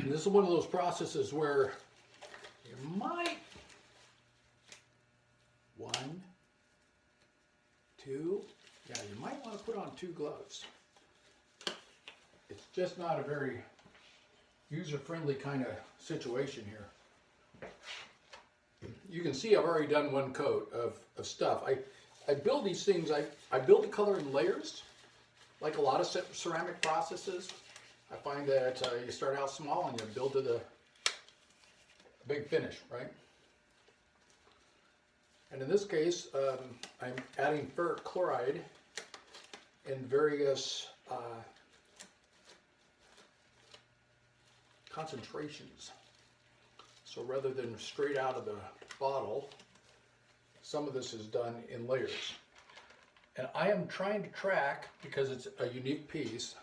This is one of those processes where you might, 1, 2, yeah, you might want to put on 2 gloves. It's just not a very user-friendly kind of situation here. You can see I've already done 1 coat of stuff. I build these things, I build the color in layers, like a lot of ceramic processes. I find that you start out small and you build to the big finish, right? And in this case, I'm adding ferric chloride in various concentrations. So rather than straight out of the bottle, some of this is done in layers. And I am trying to track, because it's a unique piece,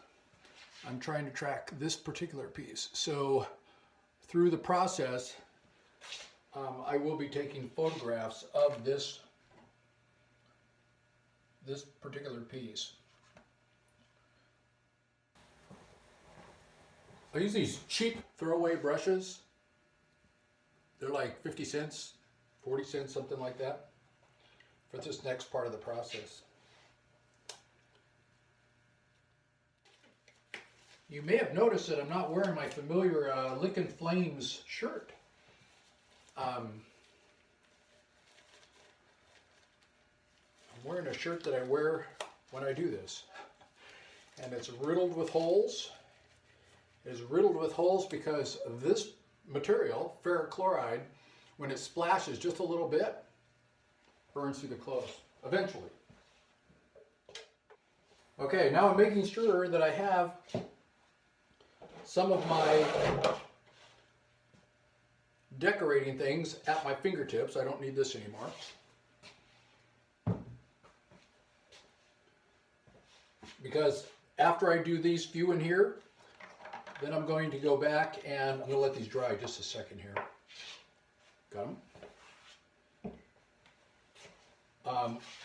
I'm trying to track this particular piece. So through the process, I will be taking photographs of this particular piece. I use these cheap throwaway brushes. They're like 50 cents, 40 cents, something like that, for this next part of the process. You may have noticed that I'm not wearing my familiar LickinFlames shirt. I'm wearing a shirt that I wear when I do this. And it's riddled with holes. It is riddled with holes because this material, ferric chloride, when it splashes just a little bit, burns through the clothes, eventually. Okay, now I'm making sure that I have some of my decorating things at my fingertips. I don't need this anymore. Because after I do these few in here, then I'm going to go back and I'm going to let these dry just a second here. Got them?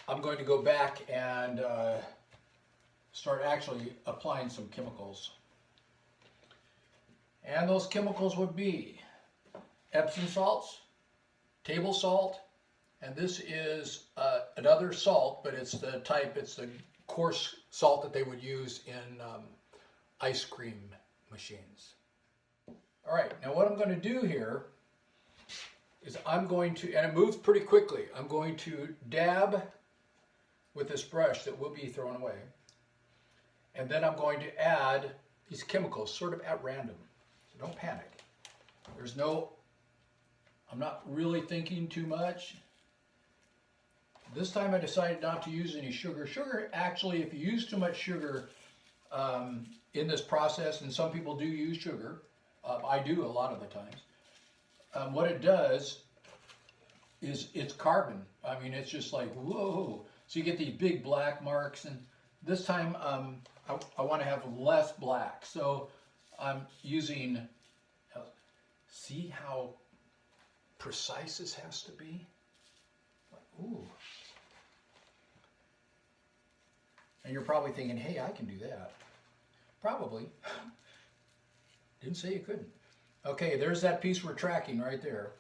I'm going to go back and start actually applying some chemicals. And those chemicals would be Epsom salts, table salt, and this is another salt, but it's the coarse salt that they would use in ice cream machines. All right, now what I'm going to do here is I'm going to, and it moves pretty quickly, I'm going to dab with this brush that will be thrown away. And then I'm going to add these chemicals sort of at random. So don't panic. There's no, I'm not really thinking too much. This time I decided not to use any sugar. Sugar, actually, if you use too much sugar in this process, and some people do use sugar, I do a lot of the times, what it does is it's carbon. I mean, it's just like, whoa. So you get these big black marks, and this time I want to have less black. So I'm using, see how precise this has to be? Like, ooh. And you're probably thinking, hey, I can do that. Probably. Didn't say you couldn't. Okay, there's that piece we're tracking right there.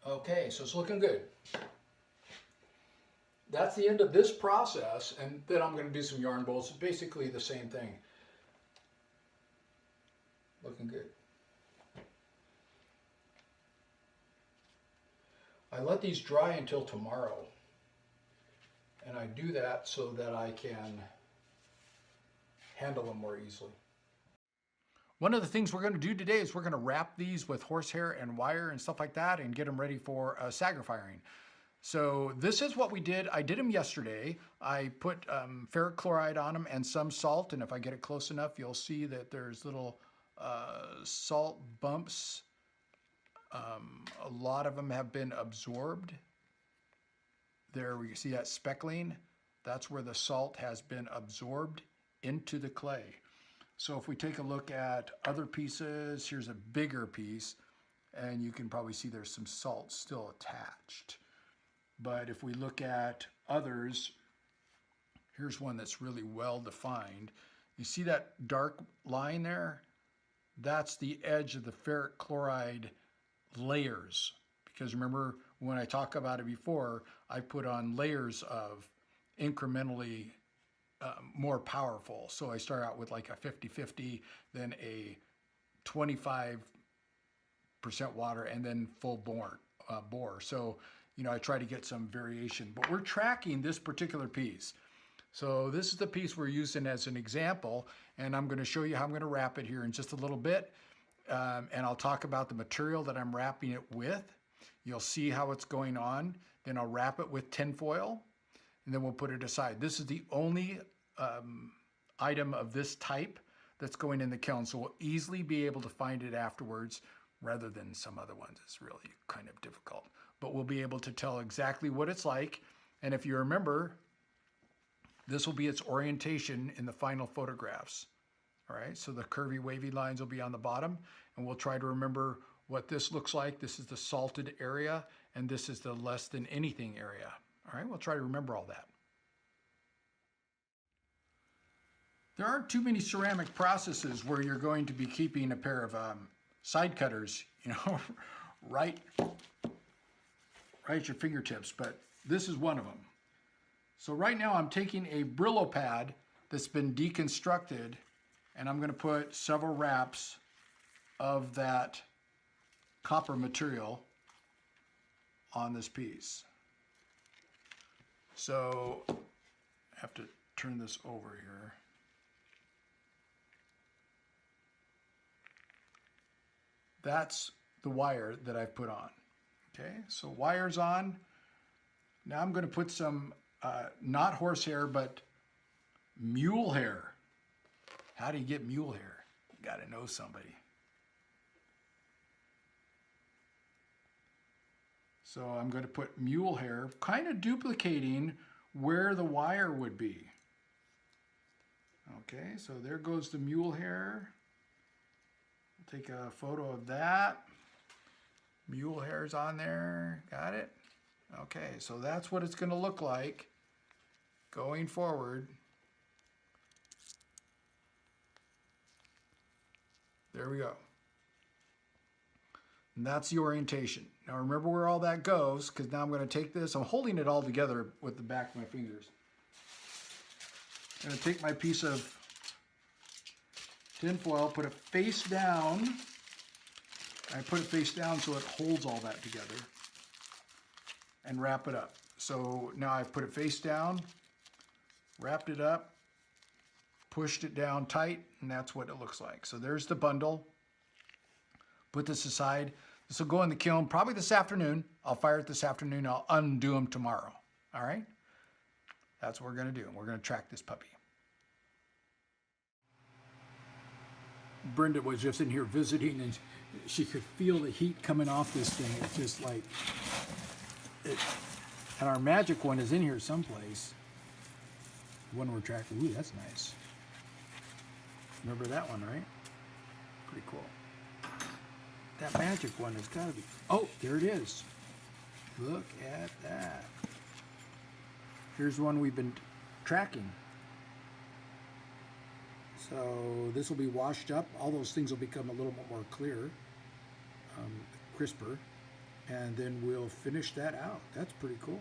Okay, so it's looking good. That's the end of this process, and then I'm going to do some yarn bolts. It's basically the same thing. Looking good. I let these dry until tomorrow, and I do that so that I can handle them more easily. One of the things we're going to do today is we're going to wrap these with horsehair and wire and stuff like that and get them ready for sagger firing. So this is what we did. I did them yesterday. I put ferric chloride on them and some salt, and if I get it close enough, you'll see that there's little salt bumps. A lot of them have been absorbed. There you see that speckling. That's where the salt has been absorbed into the clay. So if we take a look at other pieces, here's a bigger piece, and you can probably see there's some salt still attached. But if we look at others, Here's one that's really well defined. You see that dark line there? That's the edge of the ferric chloride layers. Because remember, when I talked about it before, I put on layers of incrementally more powerful. So I start out with like a 50-50, then a 25% water, and then full bore. So, you know, I try to get some variation, but we're tracking this particular piece. So this is the piece we're using as an example, and I'm going to show you how I'm going to wrap it here in just a little bit. And I'll talk about the material that I'm wrapping it with. You'll see how it's going on. Then I'll wrap it with tinfoil, and then we'll put it aside. This is the only item of this type that's going in the kiln, so we'll easily be able to find it afterwards rather than some other ones. It's really kind of difficult, but we'll be able to tell exactly what it's like. And if you remember, this will be its orientation in the final photographs. All right, so the curvy wavy lines will be on the bottom, and we'll try to remember what this looks like. This is the salted area, and this is the less than anything area. All right, we'll try to remember all that. There aren't too many ceramic processes where you're going to be keeping a pair of side cutters, you know, right at your fingertips, but this is one of them. So right now I'm taking a Brillo pad that's been deconstructed, and I'm going to put several wraps of that copper material on this piece. So I have to turn this over here. That's the wire that I've put on. Okay, so wire's on. Now I'm going to put some not horsehair, but mule hair. How do you get mule hair? You got to know somebody. So I'm going to put mule hair, kind of duplicating where the wire would be. Okay, so there goes the mule hair. We'll take a photo of that. Mule hair's on there. Got it? Okay, so that's what it's going to look like going forward. There we go. And that's the orientation. Now remember where all that goes, because now I'm going to take this. I'm holding it all together with the back of my fingers. I'm going to take my piece of tin foil, put it face down. I put it face down so it holds all that together, and wrap it up. So now I've put it face down, wrapped it up, pushed it down tight, and that's what it looks like. So there's the bundle. Put this aside. This will go in the kiln probably this afternoon. I'll fire it this afternoon. I'll undo them tomorrow. All right? That's what we're going to do. We're going to track this puppy. Brenda was just in here visiting, and she could feel the heat coming off this thing. It's just like it. And our magic one is in here someplace. The one we're tracking. Ooh, that's nice. Remember that one, right? Pretty cool. That magic one has got to be. Oh, there it is. Look at that. Here's one we've been tracking. So this will be washed up. All those things will become a little bit more clear, crisper, and then we'll finish that out. That's pretty cool.